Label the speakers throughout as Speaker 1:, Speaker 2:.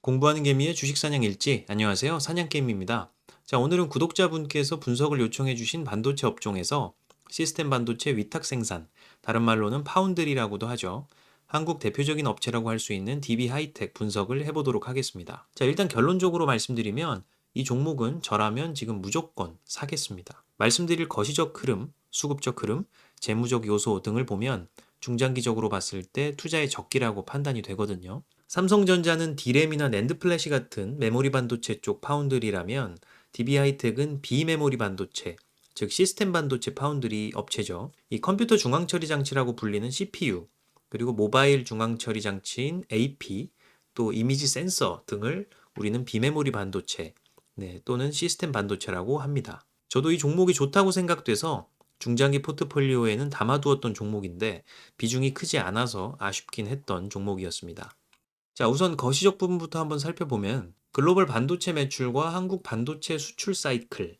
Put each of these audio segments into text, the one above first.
Speaker 1: 공부하는 개미의 주식사냥 일지. 안녕하세요. 사냥개미입니다. 자, 오늘은 구독자분께서 분석을 요청해 주신 반도체 업종에서 시스템 반도체 위탁 생산, 다른 말로는 파운드리라고도 하죠. 한국 대표적인 업체라고 할 수 있는 DB 하이텍 분석을 해보도록 하겠습니다. 자, 일단 결론적으로 말씀드리면 이 종목은 저라면 지금 무조건 사겠습니다. 말씀드릴 거시적 흐름, 수급적 흐름, 재무적 요소 등을 보면 중장기적으로 봤을 때 투자의 적기라고 판단이 되거든요. 삼성전자는 D램이나 낸드 플래시 같은 메모리 반도체 쪽 파운드리라면 DB하이텍은 비메모리 반도체, 즉 시스템 반도체 파운드리 업체죠. 이 컴퓨터 중앙 처리 장치라고 불리는 CPU, 그리고 모바일 중앙 처리 장치인 AP, 또 이미지 센서 등을 우리는 비메모리 반도체, 또는 시스템 반도체라고 합니다. 저도 이 종목이 좋다고 생각돼서 중장기 포트폴리오에는 담아두었던 종목인데 비중이 크지 않아서 아쉽긴 했던 종목이었습니다. 자, 우선 거시적 부분부터 한번 살펴보면 글로벌 반도체 매출과 한국 반도체 수출 사이클,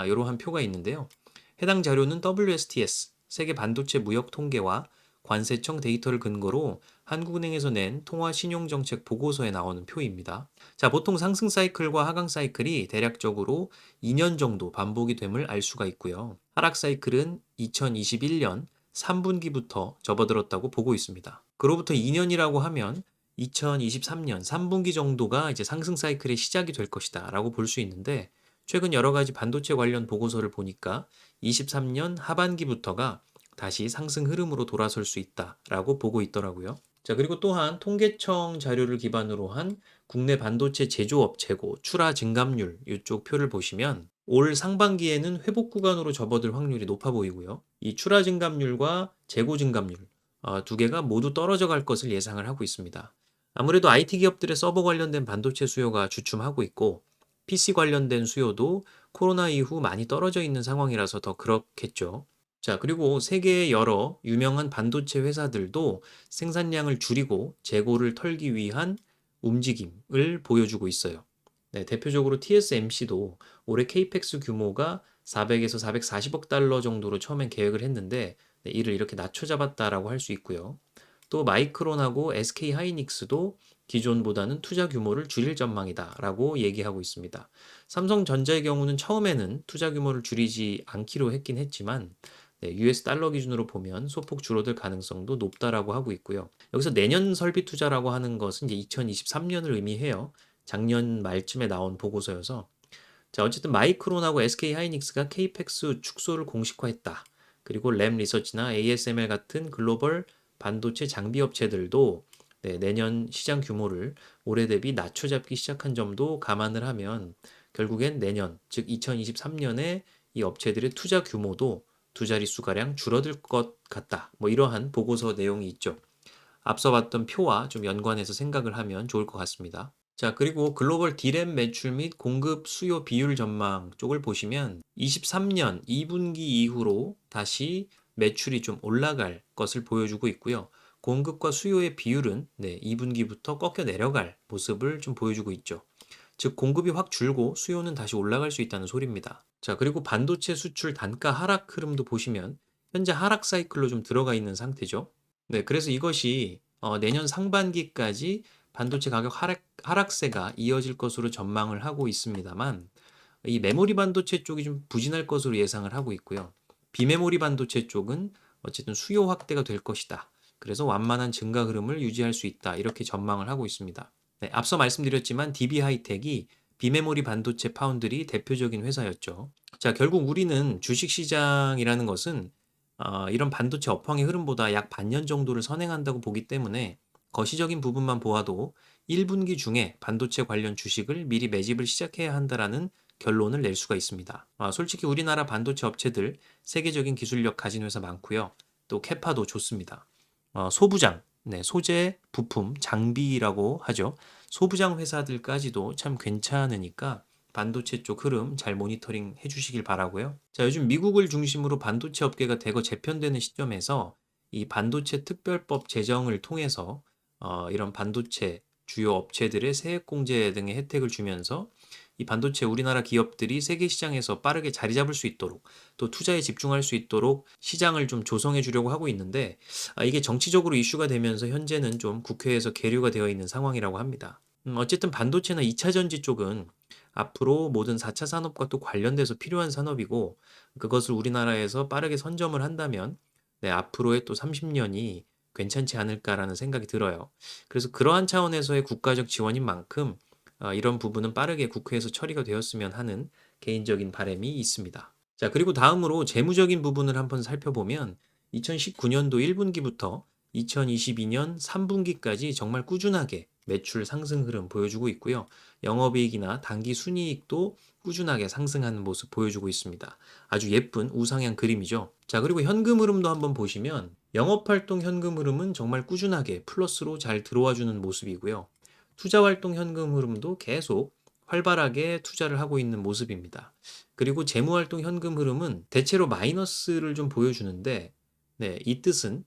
Speaker 1: 이러한 표가 있는데요. 해당 자료는 WSTS, 세계 반도체 무역 통계와 관세청 데이터를 근거로 한국은행에서 낸 통화 신용정책 보고서에 나오는 표입니다. 자, 보통 상승 사이클과 하강 사이클이 대략적으로 2년 정도 반복이 됨을 알 수가 있고요. 하락 사이클은 2021년 3분기부터 접어들었다고 보고 있습니다. 그로부터 2년이라고 하면 2023년 3분기 정도가 이제 상승 사이클의 시작이 될 것이다 라고 볼 수 있는데, 최근 여러 가지 반도체 관련 보고서를 보니까 23년 하반기부터가 다시 상승 흐름으로 돌아설 수 있다라고 보고 있더라고요. 자, 그리고 또한 통계청 자료를 기반으로 한 국내 반도체 제조업 재고 출하 증감률 이쪽 표를 보시면 올 상반기에는 회복 구간으로 접어들 확률이 높아 보이고요. 이 출하 증감률과 재고 증감률 두 개가 모두 떨어져 갈 것을 예상을 하고 있습니다. 아무래도 IT 기업들의 서버 관련된 반도체 수요가 주춤하고 있고 PC 관련된 수요도 코로나 이후 많이 떨어져 있는 상황이라서 더 그렇겠죠. 자, 그리고 세계의 여러 유명한 반도체 회사들도 생산량을 줄이고 재고를 털기 위한 움직임을 보여주고 있어요. 네, 대표적으로 TSMC도 올해 케이펙스 규모가 400에서 440억 달러 정도로 처음엔 계획을 했는데 이를 이렇게 낮춰 잡았다라고 할 수 있고요. 또 마이크론하고 SK 하이닉스도 기존보다는 투자 규모를 줄일 전망이다라고 얘기하고 있습니다. 삼성전자의 경우는 처음에는 투자 규모를 줄이지 않기로 했긴 했지만 US 달러 기준으로 보면 소폭 줄어들 가능성도 높다라고 하고 있고요. 여기서 내년 설비 투자라고 하는 것은 이제 2023년을 의미해요. 작년 말쯤에 나온 보고서여서. 자, 어쨌든 마이크론하고 SK 하이닉스가 케이펙스 축소를 공식화했다. 그리고 램 리서치나 ASML 같은 글로벌 반도체 장비 업체들도 내년 시장 규모를 올해 대비 낮춰 잡기 시작한 점도 감안을 하면 결국엔 내년, 즉 2023년에 이 업체들의 투자 규모도 두 자릿수가량 줄어들 것 같다. 뭐 이러한 보고서 내용이 있죠. 앞서 봤던 표와 좀 연관해서 생각을 하면 좋을 것 같습니다. 자, 그리고 글로벌 D램 매출 및 공급 수요 비율 전망 쪽을 보시면 23년 2분기 이후로 다시 매출이 좀 올라갈 것을 보여주고 있고요. 공급과 수요의 비율은 2분기부터 꺾여 내려갈 모습을 좀 보여주고 있죠. 즉 공급이 확 줄고 수요는 다시 올라갈 수 있다는 소리입니다. 자, 그리고 반도체 수출 단가 하락 흐름도 보시면 현재 하락 사이클로 좀 들어가 있는 상태죠. 네, 그래서 이것이 내년 상반기까지 반도체 가격 하락세가 이어질 것으로 전망을 하고 있습니다만, 이 메모리 반도체 쪽이 좀 부진할 것으로 예상을 하고 있고요. 비메모리 반도체 쪽은 어쨌든 수요 확대가 될 것이다. 그래서 완만한 증가 흐름을 유지할 수 있다. 이렇게 전망을 하고 있습니다. 네, 앞서 말씀드렸지만 DB 하이텍이 비메모리 반도체 파운드리 대표적인 회사였죠. 자, 결국 우리는 주식시장이라는 것은 이런 반도체 업황의 흐름보다 약 반년 정도를 선행한다고 보기 때문에 거시적인 부분만 보아도 1분기 중에 반도체 관련 주식을 미리 매집을 시작해야 한다라는 결론을 낼 수가 있습니다. 솔직히 우리나라 반도체 업체들 세계적인 기술력 가진 회사 많고요. 또 캐파도 좋습니다. 소부장, 소재, 부품, 장비라고 하죠. 소부장 회사들까지도 참 괜찮으니까 반도체 쪽 흐름 잘 모니터링 해주시길 바라고요. 자, 요즘 미국을 중심으로 반도체 업계가 대거 재편되는 시점에서 이 반도체 특별법 제정을 통해서 이런 반도체 주요 업체들의 세액공제 등의 혜택을 주면서 이 반도체 우리나라 기업들이 세계 시장에서 빠르게 자리 잡을 수 있도록 또 투자에 집중할 수 있도록 시장을 좀 조성해 주려고 하고 있는데, 이게 정치적으로 이슈가 되면서 현재는 좀 국회에서 계류가 되어 있는 상황이라고 합니다. 어쨌든 반도체나 2차 전지 쪽은 앞으로 모든 4차 산업과 또 관련돼서 필요한 산업이고 그것을 우리나라에서 빠르게 선점을 한다면 네, 앞으로의 또 30년이 괜찮지 않을까라는 생각이 들어요. 그래서 그러한 차원에서의 국가적 지원인 만큼 이런 부분은 빠르게 국회에서 처리가 되었으면 하는 개인적인 바람이 있습니다. 자, 그리고 다음으로 재무적인 부분을 한번 살펴보면 2019년도 1분기부터 2022년 3분기까지 정말 꾸준하게 매출 상승 흐름 보여주고 있고요. 영업이익이나 당기 순이익도 꾸준하게 상승하는 모습 보여주고 있습니다. 아주 예쁜 우상향 그림이죠. 자, 그리고 현금 흐름도 한번 보시면 영업활동 현금 흐름은 정말 꾸준하게 플러스로 잘 들어와 주는 모습이고요. 투자활동 현금 흐름도 계속 활발하게 투자를 하고 있는 모습입니다. 그리고 재무활동 현금 흐름은 대체로 마이너스를 좀 보여주는데, 네, 이 뜻은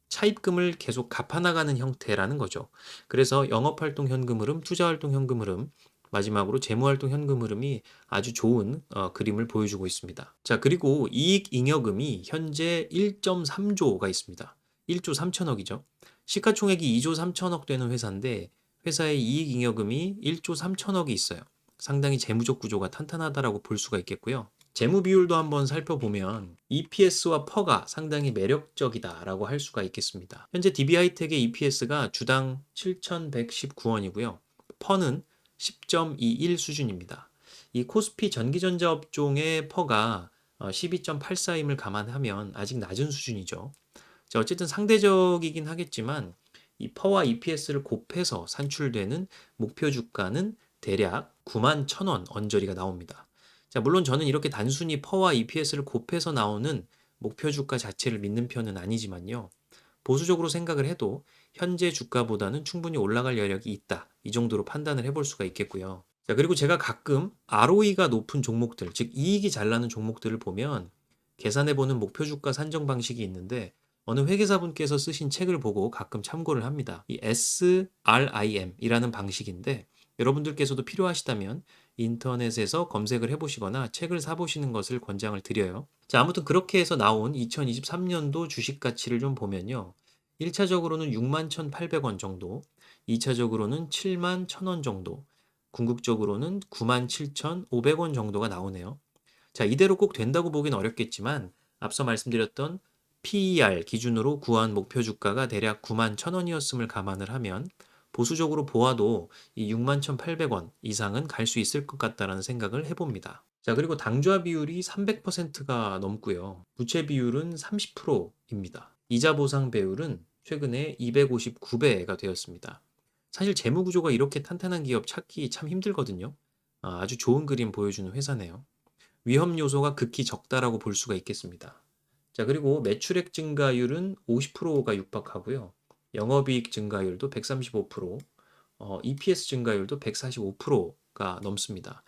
Speaker 1: 차입금을 계속 갚아나가는 형태라는 거죠. 그래서 영업활동 현금 흐름, 투자활동 현금 흐름, 마지막으로 재무활동 현금 흐름이 아주 좋은 그림을 보여주고 있습니다. 자, 그리고 이익잉여금이 현재 1.3조가 있습니다. 1조 3천억이죠. 시가총액이 2조 3천억 되는 회사인데 회사의 이익잉여금이 1조 3천억이 있어요. 상당히 재무적 구조가 탄탄하다라고 볼 수가 있겠고요. 재무 비율도 한번 살펴보면 EPS와 퍼가 상당히 매력적이다라고 할 수가 있겠습니다. 현재 DB하이텍의 EPS가 주당 7,119원이고요. 퍼는 10.21 수준입니다. 이 코스피 전기전자 업종의 퍼가 12.84임을 감안하면 아직 낮은 수준이죠. 자, 어쨌든 상대적이긴 하겠지만 이 퍼와 EPS를 곱해서 산출되는 목표 주가는 대략 9만 1,000원 언저리가 나옵니다. 자, 물론 저는 이렇게 단순히 퍼와 EPS를 곱해서 나오는 목표 주가 자체를 믿는 편은 아니지만요. 보수적으로 생각을 해도 현재 주가보다는 충분히 올라갈 여력이 있다. 이 정도로 판단을 해볼 수가 있겠고요. 자, 그리고 제가 가끔 ROE가 높은 종목들, 즉 이익이 잘 나는 종목들을 보면 계산해보는 목표 주가 산정 방식이 있는데 어느 회계사분께서 쓰신 책을 보고 가끔 참고를 합니다. 이 SRIM이라는 방식인데 여러분들께서도 필요하시다면 인터넷에서 검색을 해보시거나 책을 사보시는 것을 권장을 드려요. 자, 아무튼 그렇게 해서 나온 2023년도 주식 가치를 좀 보면요. 1차적으로는 6만 1,800원 정도, 2차적으로는 7만 1,000원 정도, 궁극적으로는 9만 7,500원 정도가 나오네요. 자, 이대로 꼭 된다고 보긴 어렵겠지만 앞서 말씀드렸던 PER 기준으로 구한 목표 주가가 대략 9만 1,000원이었음을 감안을 하면 보수적으로 보아도 이 6만 1,800원 이상은 갈 수 있을 것 같다라는 생각을 해봅니다. 자, 그리고 당좌 비율이 300%가 넘고요. 부채 비율은 30%입니다. 이자 보상 배율은 최근에 259배가 되었습니다. 사실 재무 구조가 이렇게 탄탄한 기업 찾기 참 힘들거든요. 아주 좋은 그림 보여주는 회사네요. 위험 요소가 극히 적다라고 볼 수가 있겠습니다. 자, 그리고 매출액 증가율은 50%가 육박하고요. 영업이익 증가율도 135%, EPS 증가율도 145%가 넘습니다.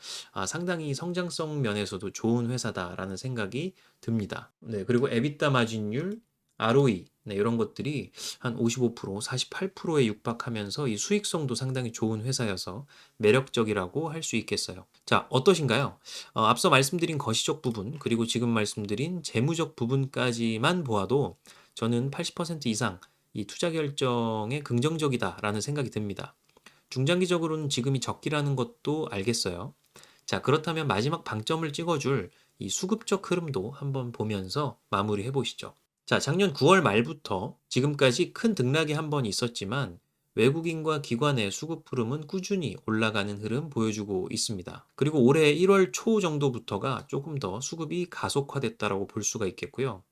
Speaker 1: 상당히 성장성 면에서도 좋은 회사다라는 생각이 듭니다. 네, 그리고 EBITDA 마진율, ROE, 네, 이런 것들이 한 55%, 48%에 육박하면서 이 수익성도 상당히 좋은 회사여서 매력적이라고 할 수 있겠어요. 자, 어떠신가요? 앞서 말씀드린 거시적 부분, 그리고 지금 말씀드린 재무적 부분까지만 보아도 저는 80% 이상 이 투자 결정에 긍정적이다라는 생각이 듭니다. 중장기적으로는 지금이 적기라는 것도 알겠어요. 자, 그렇다면 마지막 방점을 찍어줄 이 수급적 흐름도 한번 보면서 마무리해 보시죠. 자, 작년 9월 말부터 지금까지 큰 등락이 한번 있었지만 외국인과 기관의 수급 흐름은 꾸준히 올라가는 흐름 보여주고 있습니다. 그리고 올해 1월 초 정도부터가 조금 더 수급이 가속화됐다라고 볼 수가 있겠고요.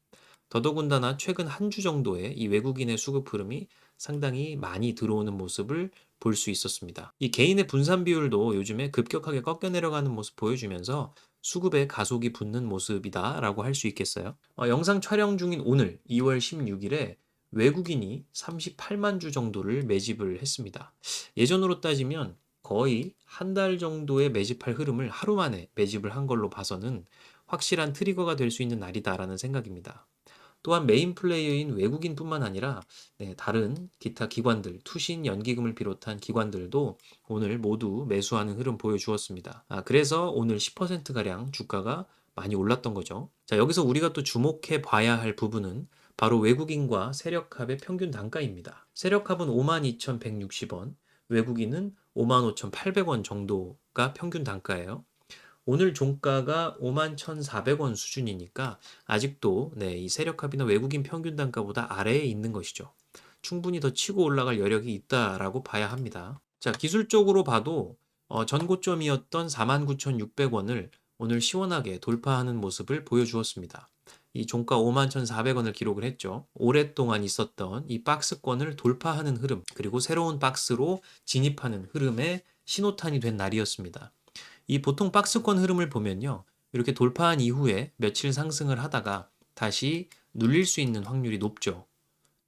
Speaker 1: 더더군다나 최근 한 주 정도의 이 외국인의 수급 흐름이 상당히 많이 들어오는 모습을 볼 수 있었습니다. 이 개인의 분산 비율도 요즘에 급격하게 꺾여 내려가는 모습 보여주면서 수급에 가속이 붙는 모습이다라고 할 수 있겠어요. 영상 촬영 중인 오늘 2월 16일에 외국인이 38만 주 정도를 매집을 했습니다. 예전으로 따지면 거의 한 달 정도의 매집할 흐름을 하루 만에 매집을 한 걸로 봐서는 확실한 트리거가 될 수 있는 날이다라는 생각입니다. 또한 메인 플레이어인 외국인뿐만 아니라 다른 기타 기관들, 투신 연기금을 비롯한 기관들도 오늘 모두 매수하는 흐름 보여주었습니다. 그래서 오늘 10%가량 주가가 많이 올랐던 거죠. 자, 여기서 우리가 또 주목해 봐야 할 부분은 바로 외국인과 세력합의 평균 단가입니다. 세력합은 52,160원, 외국인은 55,800원 정도가 평균 단가예요. 오늘 종가가 51,400원 수준이니까 아직도 네, 이 세력합이나 외국인 평균 단가보다 아래에 있는 것이죠. 충분히 더 치고 올라갈 여력이 있다라고 봐야 합니다. 자, 기술적으로 봐도 전고점이었던 49,600원을 오늘 시원하게 돌파하는 모습을 보여주었습니다. 이 종가 51,400원을 기록을 했죠. 오랫동안 있었던 이 박스권을 돌파하는 흐름, 그리고 새로운 박스로 진입하는 흐름의 신호탄이 된 날이었습니다. 이 보통 박스권 흐름을 보면요. 이렇게 돌파한 이후에 며칠 상승을 하다가 다시 눌릴 수 있는 확률이 높죠.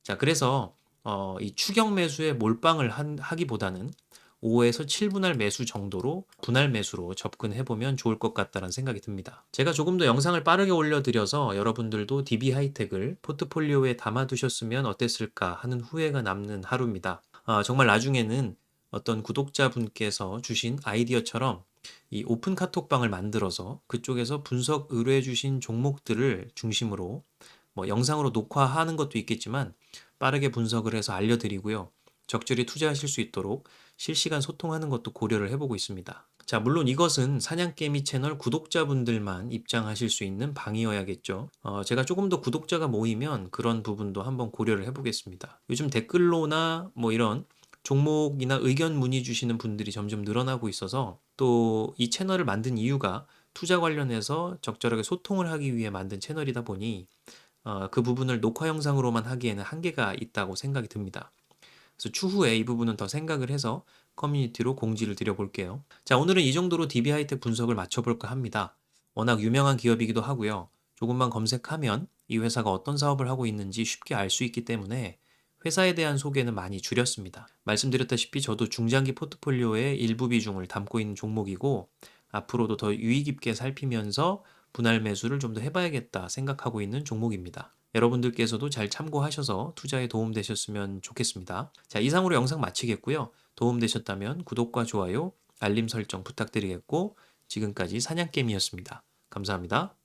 Speaker 1: 자, 그래서 이 추격 매수에 몰빵을 하기보다는 5에서 7분할 매수 정도로 분할 매수로 접근해 보면 좋을 것 같다는 생각이 듭니다. 제가 조금 더 영상을 빠르게 올려드려서 여러분들도 DB 하이텍을 포트폴리오에 담아두셨으면 어땠을까 하는 후회가 남는 하루입니다. 정말 나중에는 어떤 구독자분께서 주신 아이디어처럼 이 오픈 카톡방을 만들어서 그쪽에서 분석 의뢰해 주신 종목들을 중심으로 뭐 영상으로 녹화하는 것도 있겠지만 빠르게 분석을 해서 알려드리고요. 적절히 투자하실 수 있도록 실시간 소통하는 것도 고려를 해보고 있습니다. 자, 물론 이것은 사냥개미 채널 구독자분들만 입장하실 수 있는 방이어야겠죠. 제가 조금 더 구독자가 모이면 그런 부분도 한번 고려를 해보겠습니다. 요즘 댓글로나 뭐 이런 종목이나 의견 문의 주시는 분들이 점점 늘어나고 있어서 또 이 채널을 만든 이유가 투자 관련해서 적절하게 소통을 하기 위해 만든 채널이다 보니 그 부분을 녹화 영상으로만 하기에는 한계가 있다고 생각이 듭니다. 그래서 추후에 이 부분은 더 생각을 해서 커뮤니티로 공지를 드려볼게요. 자, 오늘은 이 정도로 DB 하이텍 분석을 마쳐볼까 합니다. 워낙 유명한 기업이기도 하고요. 조금만 검색하면 이 회사가 어떤 사업을 하고 있는지 쉽게 알 수 있기 때문에 회사에 대한 소개는 많이 줄였습니다. 말씀드렸다시피 저도 중장기 포트폴리오의 일부 비중을 담고 있는 종목이고 앞으로도 더 유의 깊게 살피면서 분할 매수를 좀 더 해봐야겠다 생각하고 있는 종목입니다. 여러분들께서도 잘 참고하셔서 투자에 도움되셨으면 좋겠습니다. 자, 이상으로 영상 마치겠고요. 도움되셨다면 구독과 좋아요, 알림 설정 부탁드리겠고 지금까지 사냥개미였습니다. 감사합니다.